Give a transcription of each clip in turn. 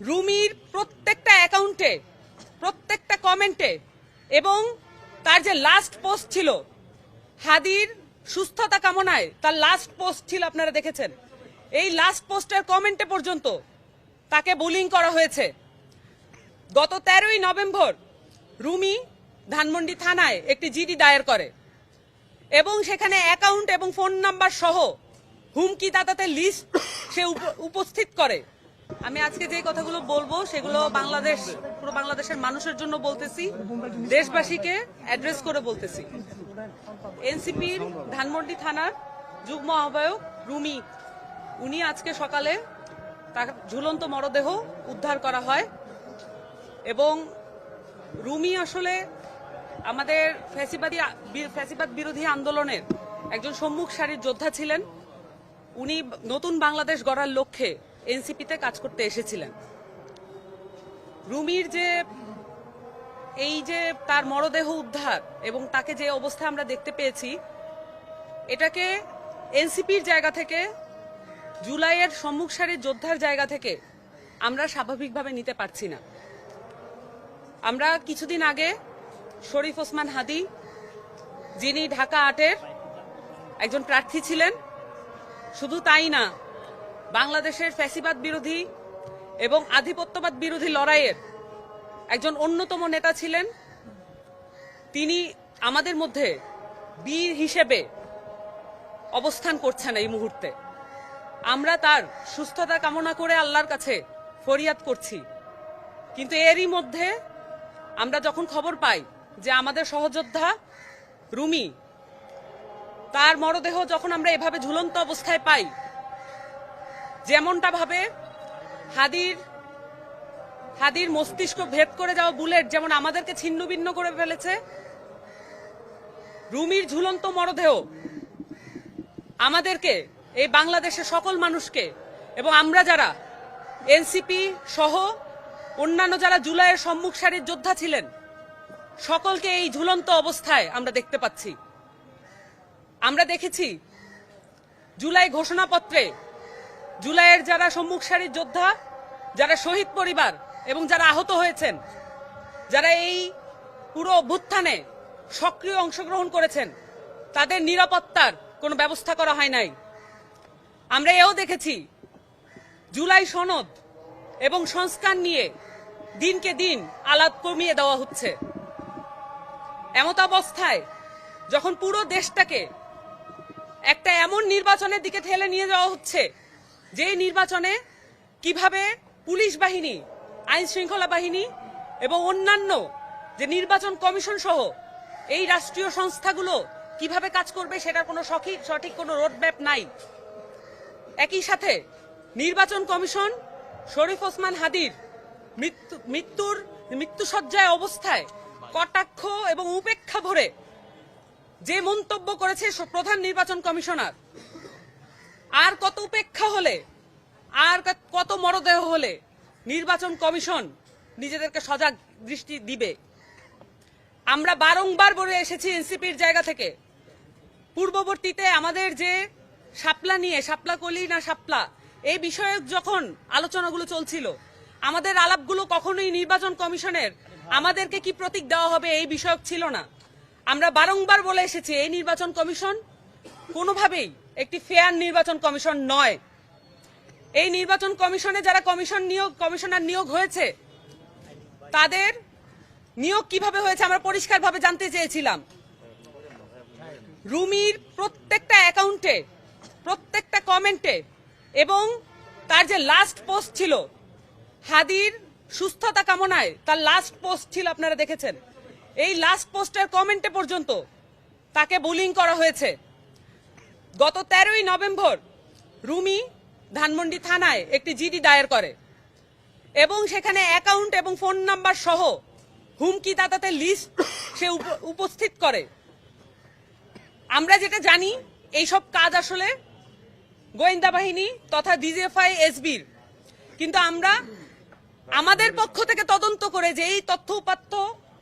রুমির প্রত্যেকটা অ্যাকাউন্টে, প্রত্যেকটা কমেন্টে এবং তার যে লাস্ট পোস্ট ছিল হাদির সুস্থতা কামনায়, তার লাস্ট পোস্ট ছিল, আপনারা দেখেছেন। এই লাস্ট পোস্টের কমেন্টে পর্যন্ত তাকে বুলিং করা হয়েছে। গত 13ই নভেম্বর রুমি ধানমন্ডি থানায় একটি জিডি দায়ের করে এবং সেখানে অ্যাকাউন্ট এবং ফোন নাম্বার সহ হুমকি দাতাতে লিস্ট সে উপস্থিত করে। আমি আজকে যে কথাগুলো বলবো সেগুলো পুরো বাংলাদেশের মানুষের জন্য বলতেছি, দেশবাসীকে অ্যাড্রেস করে বলতেছি। এনসিপির ধানমন্ডি থানার যুগ্ম আহ্বায়ক রুমি, উনি আজকে সকালে তার ঝুলন্ত মরদেহ উদ্ধার করা হয় এবং রুমি আসলে আমাদের ফ্যাসিবাদ বিরোধী আন্দোলনের একজন সম্মুখ সারির যোদ্ধা ছিলেন। উনি নতুন বাংলাদেশ গড়ার লক্ষ্যে এনসিপিতে কাজ করতে এসেছিলেন। রুমির এই যে তার মরদেহ উদ্ধার এবং তাকে যে অবস্থায় আমরা দেখতে পেয়েছি, এটাকে এনসিপির জায়গা থেকে, জুলাইয়ের সম্মুখ সারির যোদ্ধার জায়গা থেকে আমরা স্বাভাবিকভাবে নিতে পারছি না। আমরা কিছুদিন আগে শরীফ ওসমান হাদি, যিনি ঢাকা 8-এর একজন প্রার্থী ছিলেন, শুধু তাই না, বাংলাদেশের ফ্যাসিবাদ বিরোধী এবং আধিপত্যবাদ বিরোধী লড়াইয়ের একজন অন্যতম নেতা ছিলেন। তিনি আমাদের মধ্যে বীর হিসেবে অবস্থান করছেন এই মুহূর্তে। আমরা তার সুস্থতা কামনা করে আল্লাহর কাছে ফরিয়াদ করছি। কিন্তু এরই মধ্যে আমরা যখন খবর পাই যে আমাদের সহযোদ্ধা রুমি, তার মরদেহ যখন আমরা এভাবে ঝুলন্ত অবস্থায় পাই, যেমনটা ভাবে হাদির মস্তিষ্ক ভেদ করে যাওয়া বুলেট যেমন আমাদেরকে ছিন্ন ভিন্ন করে ফেলেছে, রুমির ঝুলন্ত মরদেহ আমাদেরকে, এই বাংলাদেশের সকল মানুষকে এবং আমরা যারা এনসিপি সহ অন্যান্য যারা জুলাইয়ের সম্মুখ সারির যোদ্ধা ছিলেন, সকলকে এই ঝুলন্ত অবস্থায় আমরা দেখতে পাচ্ছি। আমরা দেখেছি জুলাই ঘোষণাপত্রে জুলাইয়ের যারা সম্মুখ সারির যোদ্ধা, যারা শহীদ পরিবার এবং যারা আহত হয়েছেন, যারা এই পুরো অভ্যুত্থানে সক্রিয় অংশগ্রহণ করেছেন, তাদের নিরাপত্তার কোনো ব্যবস্থা করা হয় নাই। আমরা এও দেখেছি জুলাই সনদ এবং সংস্কার নিয়ে দিনকে দিন আলাপ কমিয়ে দেওয়া হচ্ছে। এমত অবস্থায় যখন পুরো দেশটাকে একটা এমন নির্বাচনের দিকে ঠেলে নিয়ে যাওয়া হচ্ছে, যেই নির্বাচনে কিভাবে পুলিশ বাহিনী, আইন শৃঙ্খলা বাহিনী এবং অন্যান্য যে নির্বাচন কমিশন সহ এই রাষ্ট্রীয় সংস্থাগুলো কিভাবে কাজ করবে সেটার কোনো সঠিক কোনো রোডম্যাপ নাই। একই সাথে নির্বাচন কমিশন শরীফ ওসমান হাদির মৃত্যুসজ্জায় অবস্থায় কটাক্ষ এবং উপেক্ষা ভরে যে মন্তব্য করেছে প্রধান নির্বাচন কমিশনার, আর কত উপেক্ষা হলে, আর কত মরদেহ হলে নির্বাচন কমিশন নিজেদেরকে সজাগ দৃষ্টি দিবে? আমরা বারংবার বলে এসেছি এনসিপির জায়গা থেকে, পূর্ববর্তীতে আমাদের যে শাপলা নিয়ে, শাপলা কলি না শাপলা, এই বিষয়ে যখন আলোচনাগুলো চলছিল, আমাদের আলাপগুলো কখনোই নির্বাচন কমিশনের আমাদেরকে কি প্রতীক দেওয়া হবে এই বিষয়ক ছিল না। আমরা বারংবার বলে এসেছি এই নির্বাচন কমিশন কোনোভাবেই একটি ফেয়ার নির্বাচন কমিশন নয়। এই নির্বাচন কমিশনে যারা কমিশনার নিয়োগ হয়েছে, তাদের নিয়োগ কিভাবে হয়েছে আমরা পরিষ্কারভাবে জানতে চেয়েছিলাম। রুমির প্রত্যেকটা অ্যাকাউন্টে, প্রত্যেকটা কমেন্টে এবং তার যে লাস্ট পোস্ট ছিল হাদির সুস্থতা কামনায়, তার লাস্ট পোস্ট ছিল, আপনারা দেখেছেন। এই লাস্ট পোস্টের কমেন্টে পর্যন্ত তাকে বুলিং করা হয়েছে। গত 13ই নভেম্বর রুমি ধানমন্ডি থানায় একটি জিডি দায়ের করে এবং সেখানে অ্যাকাউন্ট এবং ফোন নাম্বার সহ হুমকি দাতাতে লিস্ট সে উপস্থিত করে। আমরা যেটা জানি, এইসব কাজ আসলে গোয়েন্দা বাহিনী তথা ডিজিএফআই, এসবির, কিন্তু আমরা আমাদের পক্ষ থেকে তদন্ত করে যে এই তথ্য উপাত্ত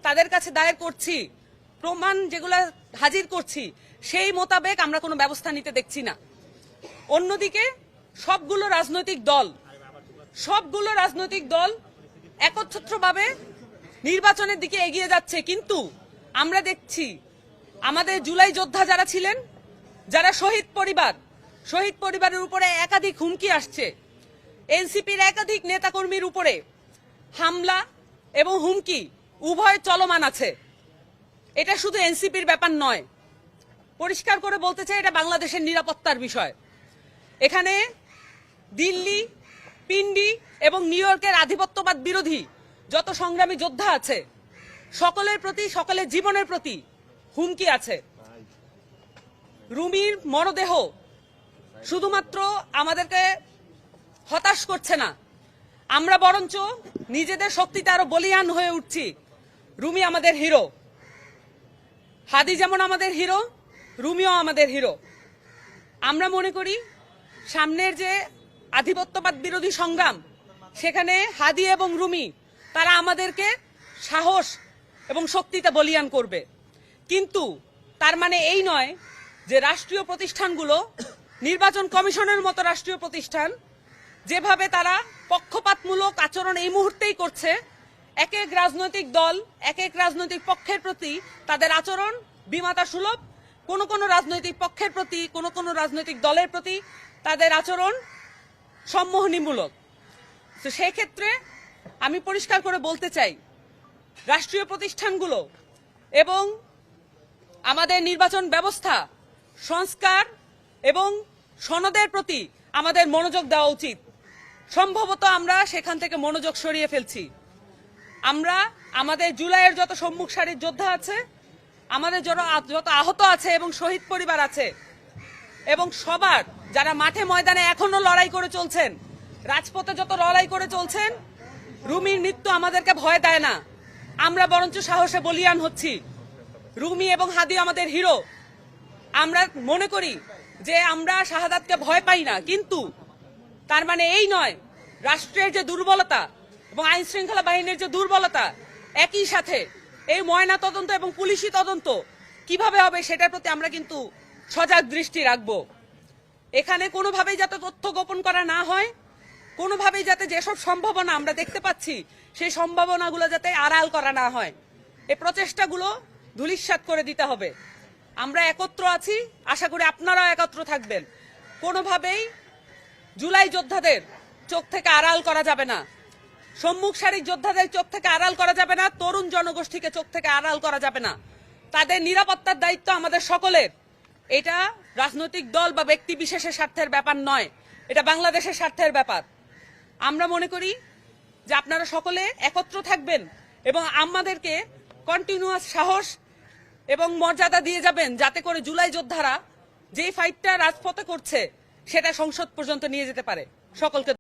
তাদের কাছে দায়ের করছি, প্রমাণ যেগুলো হাজির করছি, সেই মোতাবেক আমরা কোনো ব্যবস্থা নিতে দেখছি না। অন্যদিকে সবগুলো রাজনৈতিক দল সবগুলো রাজনৈতিক দল একচ্ছত্রভাবে নির্বাচনের দিকে এগিয়ে যাচ্ছে, কিন্তু আমরা দেখছি আমাদের জুলাই যোদ্ধা যারা ছিলেন, যারা শহীদ পরিবারের উপরে একাধিক হুমকি আসছে। এনসিপির একাধিক নেতাকর্মীর উপরে হামলা এবং হুমকি উভয় চলমান আছে। এটা শুধু এনসিপির ব্যাপার নয়, পরিষ্কার করে বলতে চাই এটা বাংলাদেশের নিরাপত্তার বিষয়। এখানে দিল্লি, পিন্ডি এবং নিউ ইয়র্কের আধিপত্যবাদ বিরোধী যত সংগ্রামী যোদ্ধা আছে সকলের প্রতি, সকলের জীবনের প্রতি হুমকি আছে। রুমির মরদেহ শুধুমাত্র আমাদেরকে হতাশ করছে না, আমরা বরঞ্চ নিজেদের শক্তিতে আরো বলিয়ান হয়ে উঠছি। রুমি আমাদের হিরো, হাদি যেমন আমাদের হিরো, রুমিও আমাদের হিরো। আমরা মনে করি সামনের যে আধিপত্যবাদ বিরোধী সংগ্রাম, সেখানে হাদি এবং রুমি তারা আমাদেরকে সাহস এবং শক্তিতে বলিয়ান করবে। কিন্তু তার মানে এই নয় যে রাষ্ট্রীয় প্রতিষ্ঠানগুলো, নির্বাচন কমিশনের মতো রাষ্ট্রীয় প্রতিষ্ঠান যেভাবে তারা পক্ষপাতমূলক আচরণ এই মুহূর্তেই করছে, এক এক রাজনৈতিক দল, এক এক রাজনৈতিক পক্ষের প্রতি তাদের আচরণ বিমাতা সুলভ, কোন রাজনৈতিক পক্ষের প্রতি, কোন রাজনৈতিক দলের প্রতি তাদের আচরণ সম্মোহনীমূলক। তো সেই ক্ষেত্রে আমি পরিষ্কার করে বলতে চাই, রাষ্ট্রীয় প্রতিষ্ঠানগুলো এবং আমাদের নির্বাচন ব্যবস্থা সংস্কার এবং সনদের প্রতি আমাদের মনোযোগ দেওয়া উচিত। সম্ভবত আমরা সেখান থেকে মনোযোগ সরিয়ে ফেলছি। আমরা আমাদের জুলাইয়ের যত সম্মুখ সারির যোদ্ধা আছে, আমাদের যত আহত আছে এবং শহীদ পরিবার আছে, এবং সবার যারা মাঠে ময়দানে এখনো লড়াই করে চলছেন, রাজপথে যত লড়াই করে চলছেন, রুমির মৃত্যু আমাদেরকে ভয় দেয় না, আমরা বরঞ্চ সাহসে বলিয়ান হচ্ছি। রুমি এবং হাদি আমাদের হিরো। আমরা মনে করি যে আমরা শাহাদাতকে ভয় পাই না, কিন্তু তার মানে এই নয় রাষ্ট্রের যে দুর্বলতা এবং আইন শৃঙ্খলা বাহিনীর যে দুর্বলতা, একই সাথে এই ময়না তদন্ত এবং পুলিশি তদন্ত কিভাবে হবে সেটার প্রতি আমরা কিন্তু সজাগ দৃষ্টি রাখবো। এখানে কোনোভাবেই যাতে তথ্য গোপন করা না হয়, কোনোভাবেই যাতে যেসব সম্ভাবনা আমরা দেখতে পাচ্ছি সেই সম্ভাবনাগুলো যাতে আড়াল করা না হয়, এই প্রচেষ্টাগুলো ধূলিসাৎ করে দিতে হবে। আমরা একত্র আছি, আশা করি আপনারাও একত্র থাকবেন। কোনোভাবেই জুলাই যোদ্ধাদের চোখ থেকে আড়াল করা যাবে না, সম্মুখ সারির যোদ্ধাদের চোখ থেকে আড়াল করা যাবে না, তরুণ জনগোষ্ঠীকে চোখ থেকে আড়াল করা যাবে না। তাদের নিরাপত্তার দায়িত্ব আমাদের সকলের। এটা রাজনৈতিক দল বা ব্যক্তি বিশেষের স্বার্থের ব্যাপার নয়, এটা বাংলাদেশের স্বার্থের ব্যাপার। আমরা মনে করি যে আপনারা সকলে একত্র থাকবেন এবং আমাদেরকে কন্টিনিউয়াস সাহস এবং মর্যাদা দিয়ে যাবেন, যাতে করে জুলাই যোদ্ধারা যেই ফাইটটা রাজপথে করছে সেটা সংসদ পর্যন্ত নিয়ে যেতে পারে। সকলকে